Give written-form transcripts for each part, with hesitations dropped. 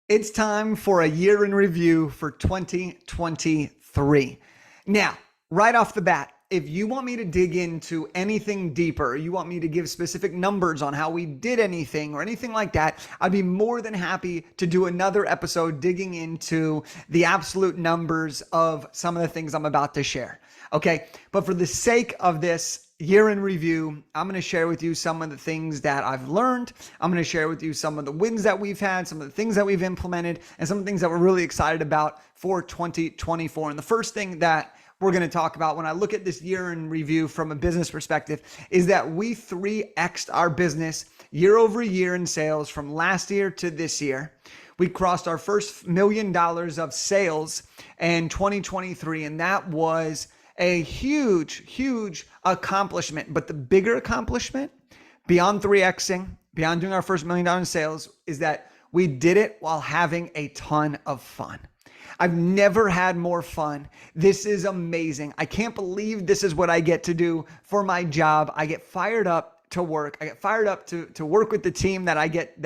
It's time for a year in review for 2023. Now, right off the bat, if you want me to dig into anything deeper, you want me to give specific numbers on how we did anything or anything like that, I'd be more than happy to do another episode digging into the absolute numbers of some of the things I'm about to share. Okay, but for the sake of this year in review, I'm going to share with you some of the things that I've learned. I'm going to share with you some of the wins that we've had, some of the things that we've implemented, and some of the things that we're really excited about for 2024. And the first thing that we're going to talk about when I look at this year in review from a business perspective is that we 3x'd our business year over year in sales from last year to this year. We crossed our first $1 million of sales in 2023, and that was a huge accomplishment. But the bigger accomplishment beyond 3xing, beyond doing our first $1 million in sales, is that we did it while having a ton of fun. I've never had more fun. This is amazing. I can't believe this is what I get to do for my job. I get fired up to work. I get fired up to work with the team that I get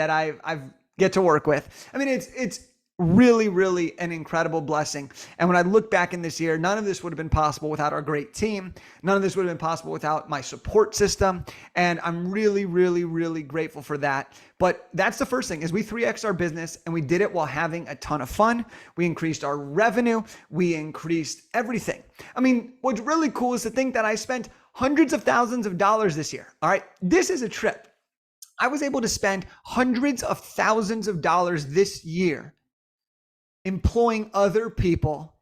to work with. I mean, it's really an incredible blessing. And when I look back in this year, none of this would have been possible without our great team. None of this would have been possible without my support system. And I'm really grateful for that. But that's the first thing is we 3x our business, and we did it while having a ton of fun. We increased our revenue. We increased everything. I mean, what's really cool is to think that I spent hundreds of thousands of dollars this year. All right. This is a trip. I was able to spend hundreds of thousands of dollars this year employing other people,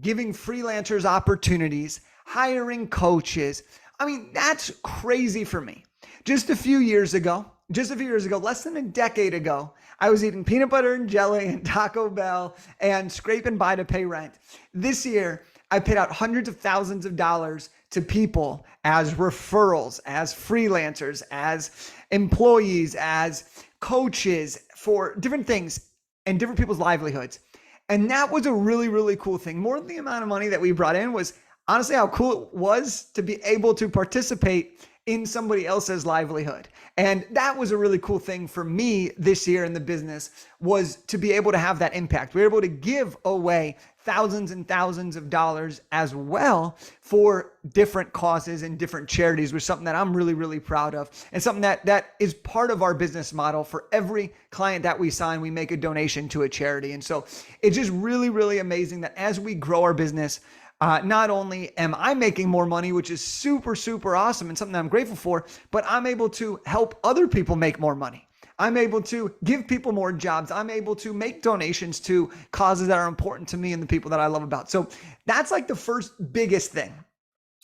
giving freelancers opportunities, hiring coaches. I mean, that's crazy for me. Just a few years ago, less than a decade ago, I was eating peanut butter and jelly and Taco Bell and scraping by to pay rent. This year, I paid out hundreds of thousands of dollars to people as referrals, as freelancers, as employees, as coaches for different things and different people's livelihoods. And that was a really cool thing. More than the amount of money that we brought in was honestly how cool it was to be able to participate in somebody else's livelihood. And that was a really cool thing for me this year in the business, was to be able to have that impact. We were able to give away thousands and thousands of dollars as well for different causes and different charities, which is something that I'm really proud of, and something that is part of our business model. For every client that we sign, we make a donation to a charity. And so it's just really amazing that as we grow our business, not only am I making more money, which is super awesome and something that I'm grateful for, but I'm able to help other people make more money. I'm able to give people more jobs. I'm able to make donations to causes that are important to me and the people that I love about. So that's like the first biggest thing.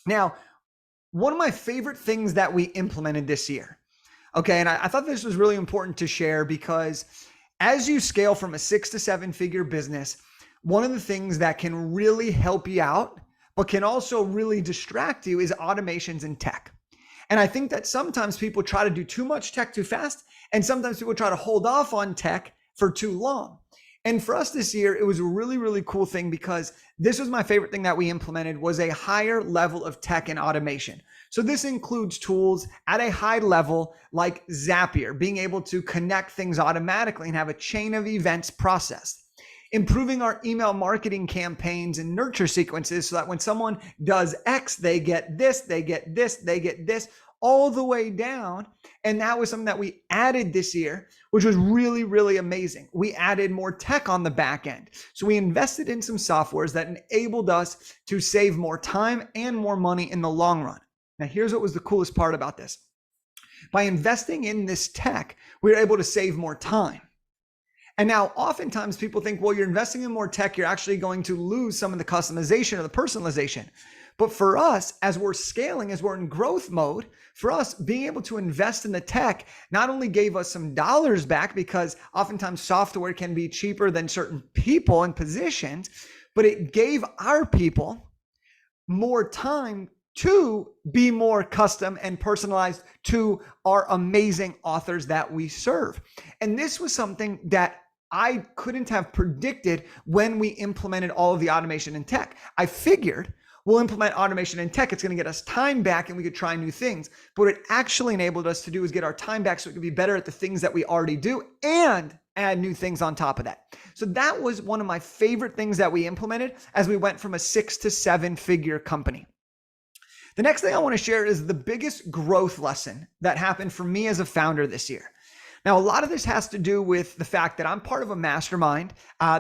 Now, one of my favorite things that we implemented this year, okay, and I thought this was really important to share because as you scale from a 6 to 7 figure business, one of the things that can really help you out, but can also really distract you, is automations and tech. And I think that sometimes people try to do too much tech too fast, and sometimes people try to hold off on tech for too long. And for us this year, it was a really cool thing because this was my favorite thing that we implemented, was a higher level of tech and automation. So this includes tools at a high level like Zapier, being able to connect things automatically and have a chain of events processed. Improving our email marketing campaigns and nurture sequences so that when someone does X, they get this, they get this, they get this, all the way down. And that was something that we added this year, which was really amazing. We added more tech on the back end. So we invested in some softwares that enabled us to save more time and more money in the long run. Now, here's what was the coolest part about this. By investing in this tech, we were able to save more time. And now oftentimes people think, well, you're investing in more tech, you're actually going to lose some of the customization or the personalization. But for us, as we're scaling, as we're in growth mode, for us, being able to invest in the tech not only gave us some dollars back, because oftentimes software can be cheaper than certain people and positions, but it gave our people more time to be more custom and personalized to our amazing authors that we serve. And this was something that I couldn't have predicted when we implemented all of the automation and tech. I figured we'll implement automation and tech. It's going to get us time back and we could try new things. But what it actually enabled us to do is get our time back so we could be better at the things that we already do and add new things on top of that. So that was one of my favorite things that we implemented as we went from a 6 to 7 figure company. The next thing I want to share is the biggest growth lesson that happened for me as a founder this year. Now, a lot of this has to do with the fact that I'm part of a mastermind.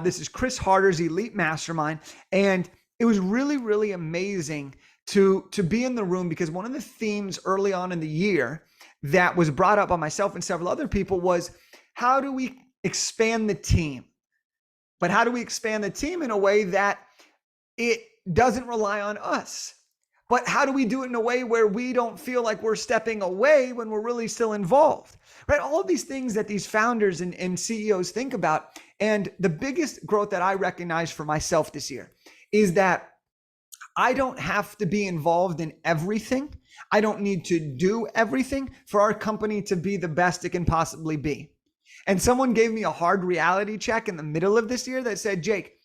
This is Chris Harder's Elite Mastermind. And it was really, really amazing to be in the room, because one of the themes early on in the year that was brought up by myself and several other people was, how do we expand the team? But how do we expand the team in a way that it doesn't rely on us? But how do we do it in a way where we don't feel like we're stepping away when we're really still involved, right? All of these things that these founders and CEOs think about. And the biggest growth that I recognize for myself this year is that I don't have to be involved in everything. I don't need to do everything for our company to be the best it can possibly be. And someone gave me a hard reality check in the middle of this year that said, Jake,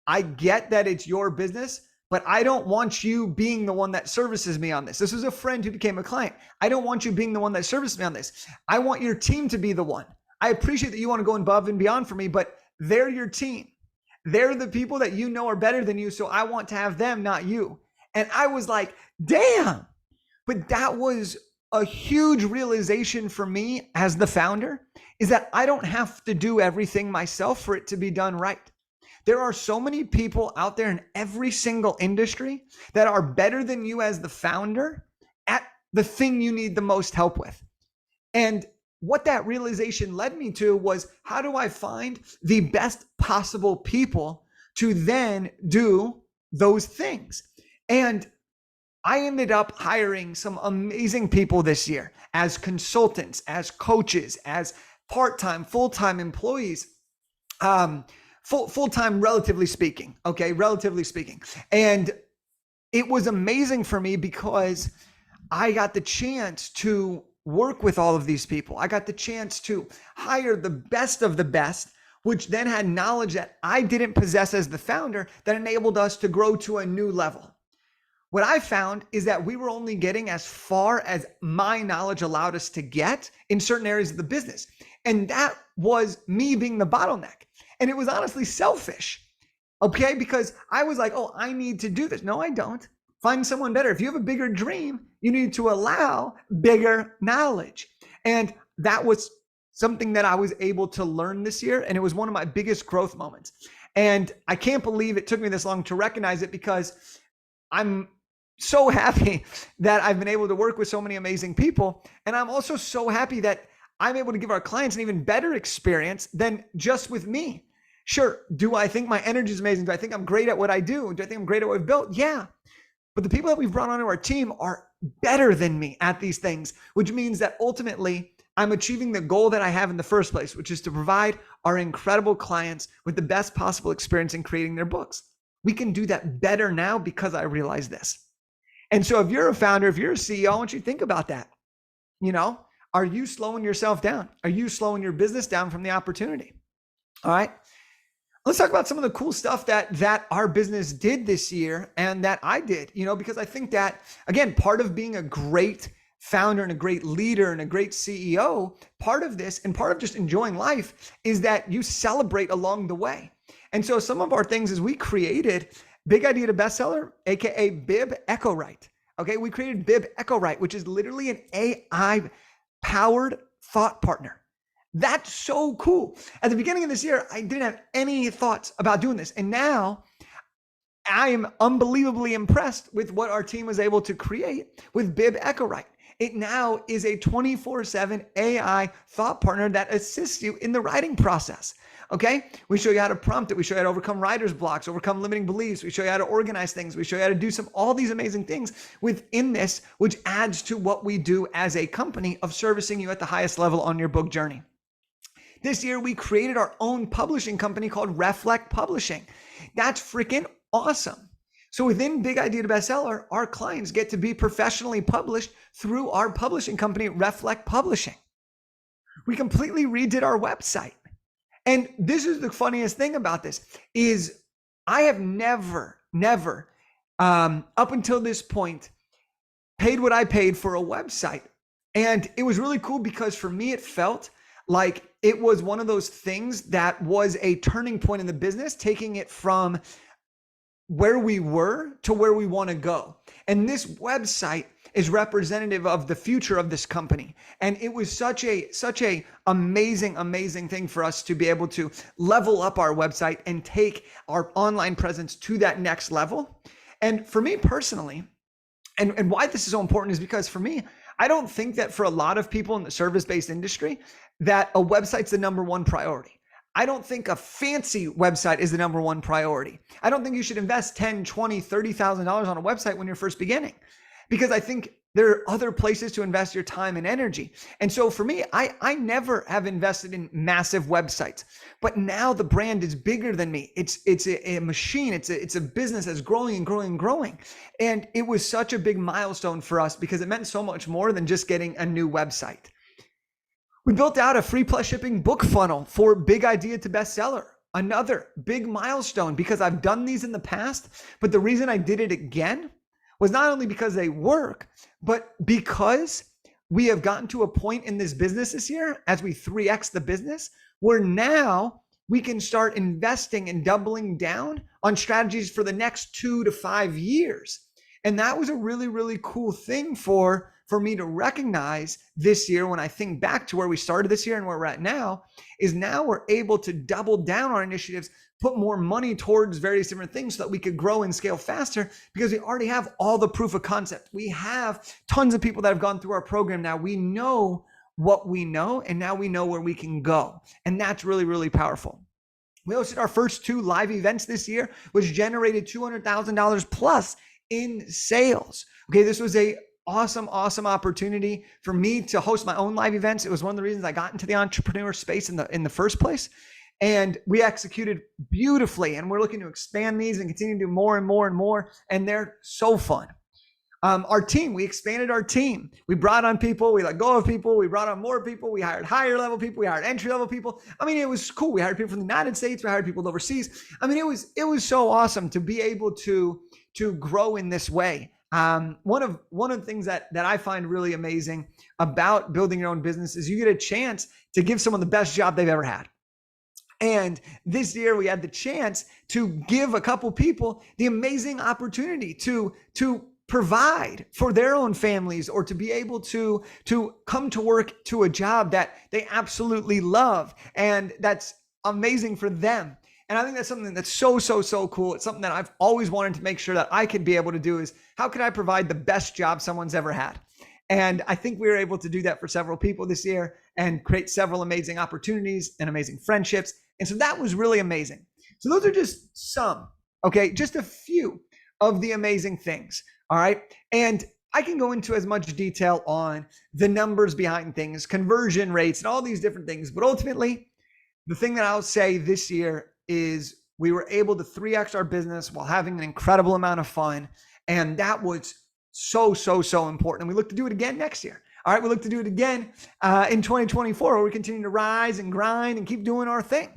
I get that it's your business, but I don't want you being the one that services me on this. This was a friend who became a client. I don't want you being the one that services me on this. I want your team to be the one. I appreciate that you want to go above and beyond for me, but they're your team. They're the people that you know are better than you. So I want to have them, not you. And I was like, damn. But that was a huge realization for me as the founder, is that I don't have to do everything myself for it to be done right. There are so many people out there in every single industry that are better than you as the founder at the thing you need the most help with. And what that realization led me to was, how do I find the best possible people to then do those things? And I ended up hiring some amazing people this year as consultants, as coaches, as part-time, full-time employees. Full-time, relatively speaking. And it was amazing for me because I got the chance to work with all of these people. I got the chance to hire the best of the best, which then had knowledge that I didn't possess as the founder, that enabled us to grow to a new level. What I found is that we were only getting as far as my knowledge allowed us to get in certain areas of the business. And that was me being the bottleneck. And it was honestly selfish, okay? Because I was like, oh, I need to do this. No, I don't. Find someone better. If you have a bigger dream, you need to allow bigger knowledge. And that was something that I was able to learn this year. And it was one of my biggest growth moments. And I can't believe it took me this long to recognize it, because I'm so happy that I've been able to work with so many amazing people. And I'm also so happy that I'm able to give our clients an even better experience than just with me. Sure, do I think my energy is amazing? Do I think I'm great at what I do? Do I think I'm great at what I've built? Yeah. But the people that we've brought onto our team are better than me at these things, which means that ultimately I'm achieving the goal that I have in the first place, which is to provide our incredible clients with the best possible experience in creating their books. We can do that better now because I realize this. And so if you're a founder, if you're a CEO, I want you to think about that. Are you slowing yourself down? Are you slowing your business down from the opportunity? All right. Let's talk about some of the cool stuff that our business did this year and that I did, because I think that, again, part of being a great founder and a great leader and a great CEO, part of this and part of just enjoying life is that you celebrate along the way. And so some of our things is we created Big Idea to Bestseller, aka Bib Echo Write. Okay, we created Bib Echo Write, which is literally an AI powered thought partner. That's so cool. At the beginning of this year, I didn't have any thoughts about doing this. And now I am unbelievably impressed with what our team was able to create with Bib Echo Write. It now is a 24/7 AI thought partner that assists you in the writing process. Okay, we show you how to prompt it. We show you how to overcome writer's blocks, overcome limiting beliefs. We show you how to organize things. We show you how to do all these amazing things within this, which adds to what we do as a company of servicing you at the highest level on your book journey. This year, we created our own publishing company called Reflect Publishing. That's freaking awesome. So within Big Idea to Bestseller, our clients get to be professionally published through our publishing company, Reflect Publishing. We completely redid our website. And this is the funniest thing about this is I have never, up until this point, paid what I paid for a website. And it was really cool because for me, it felt Like it was one of those things that was a turning point in the business, taking it from where we were to where we want to go. And this website is representative of the future of this company. And it was such a amazing thing for us to be able to level up our website and take our online presence to that next level. And for me personally, and why this is so important is because for me, I don't think that for a lot of people in the service-based industry that a website's the number one priority. I don't think a fancy website is the number one priority. I don't think you should invest $10, $20, $30,000 on a website when you're first beginning, because I think there are other places to invest your time and energy. And so for me, I never have invested in massive websites, but now the brand is bigger than me. It's a machine. It's a business that's growing and growing and growing. And it was such a big milestone for us because it meant so much more than just getting a new website. We built out a free plus shipping book funnel for Big Idea to Bestseller. Another big milestone because I've done these in the past, but the reason I did it again was not only because they work, but because we have gotten to a point in this business this year as we 3x the business, where now we can start investing and doubling down on strategies for the next 2 to 5 years. And that was a really, really cool thing for me to recognize this year when I think back to where we started this year and where we're at now, is now we're able to double down our initiatives, put more money towards various different things so that we could grow and scale faster because we already have all the proof of concept. We have tons of people that have gone through our program now. We know what we know, and now we know where we can go. And that's really, really powerful. We hosted our first 2 live events this year, which generated $200,000 plus in sales. Okay, this was a awesome opportunity for me to host my own live events. It was one of the reasons I got into the entrepreneur space in the first place. And we executed beautifully. And we're looking to expand these and continue to do more and more and more. And they're so fun. Our team, we expanded our team. We brought on people, we let go of people, we brought on more people, we hired higher level people, we hired entry level people. I mean, it was cool. We hired people from the United States, we hired people overseas. I mean, it was so awesome to be able to grow in this way. One of the things that I find really amazing about building your own business is you get a chance to give someone the best job they've ever had. And this year we had the chance to give a couple people the amazing opportunity to provide for their own families, or to be able to come to work to a job that they absolutely love and that's amazing for them. And I think that's something that's so cool. It's something that I've always wanted to make sure that I could be able to do, is how can I provide the best job someone's ever had? And I think we were able to do that for several people this year and create several amazing opportunities and amazing friendships. And so that was really amazing. So those are just some, okay, just a few of the amazing things. All right. And I can go into as much detail on the numbers behind things, conversion rates, and all these different things. But ultimately, the thing that I'll say this year is we were able to 3x our business while having an incredible amount of fun. And that was so important. And we look to do it again next year. All right. We look to do it again in 2024, where we continue to rise and grind and keep doing our thing.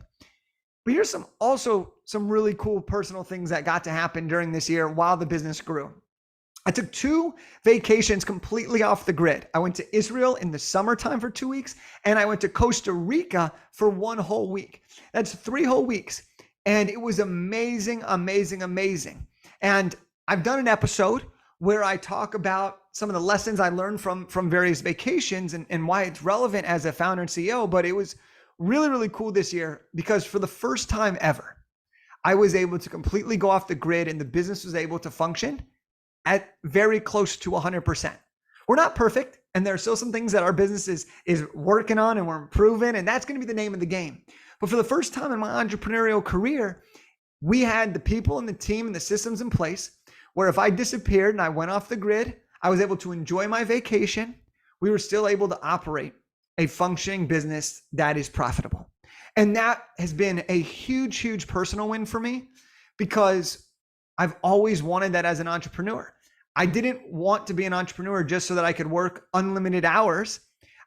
But here's some really cool personal things that got to happen during this year while the business grew. I took 2 vacations completely off the grid. I went to Israel in the summertime for 2 weeks, and I went to Costa Rica for 1 whole week. That's 3 whole weeks. And it was amazing. And I've done an episode where I talk about some of the lessons I learned from various vacations and why it's relevant as a founder and CEO. But it was really cool this year because for the first time ever, I was able to completely go off the grid and the business was able to function at very close to 100%. We're not perfect, and there are still some things that our business is working on and we're improving, and that's going to be the name of the game. But for the first time in my entrepreneurial career, we had the people and the team and the systems in place where if I disappeared and I went off the grid, I was able to enjoy my vacation. We were still able to operate a functioning business that is profitable. And that has been a huge personal win for me because I've always wanted that as an entrepreneur. I didn't want to be an entrepreneur just so that I could work unlimited hours.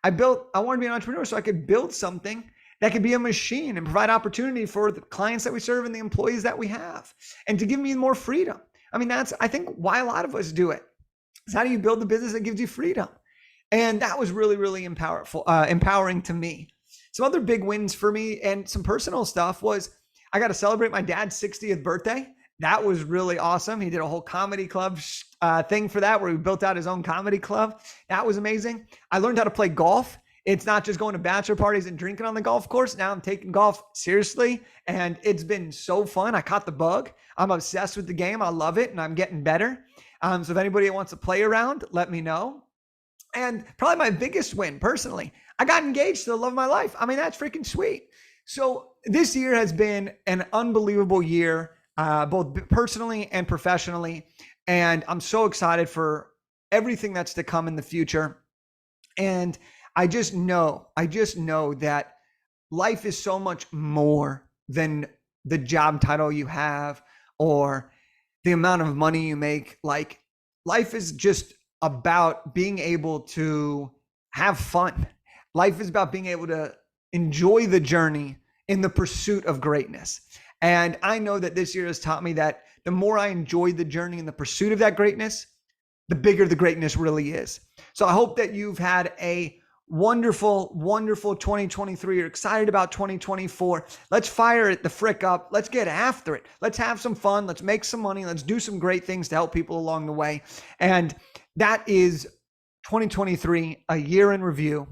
I wanted to be an entrepreneur so I could build something that could be a machine and provide opportunity for the clients that we serve and the employees that we have, and to give me more freedom. I mean, that's, I think, why a lot of us do it. It's how do you build the business that gives you freedom? And that was really empowering to me. Some other big wins for me and some personal stuff was I got to celebrate my dad's 60th birthday. That was really awesome. He did a whole comedy club thing for that where he built out his own comedy club. That was amazing. I learned how to play golf. It's not just going to bachelor parties and drinking on the golf course. Now I'm taking golf seriously, and it's been so fun. I caught the bug. I'm obsessed with the game. I love it, and I'm getting better. So if anybody wants to play around, let me know. And probably my biggest win personally, I got engaged to the love of my life. I mean, that's freaking sweet. So this year has been an unbelievable year, both personally and professionally. And I'm so excited for everything that's to come in the future. And I just know that life is so much more than the job title you have or the amount of money you make. Like, life is just about being able to have fun. Life is about being able to enjoy the journey in the pursuit of greatness. And I know that this year has taught me that the more I enjoy the journey in the pursuit of that greatness, the bigger the greatness really is. So I hope that you've had a wonderful, wonderful 2023. You're excited about 2024. Let's fire it the frick up. Let's get after it. Let's have some fun. Let's make some money. Let's do some great things to help people along the way. And that is 2023, a year in review.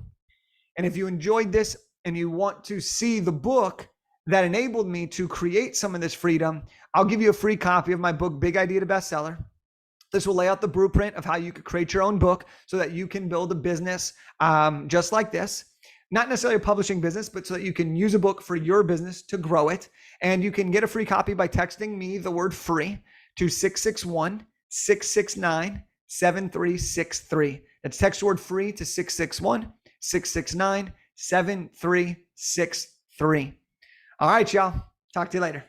And if you enjoyed this and you want to see the book that enabled me to create some of this freedom, I'll give you a free copy of my book, Big Idea to Bestseller. This will lay out the blueprint of how you could create your own book so that you can build a business just like this. Not necessarily a publishing business, but so that you can use a book for your business to grow it. And you can get a free copy by texting me the word free to 661-669-7363. That's text word free to 661-669-7363. All right, y'all. Talk to you later.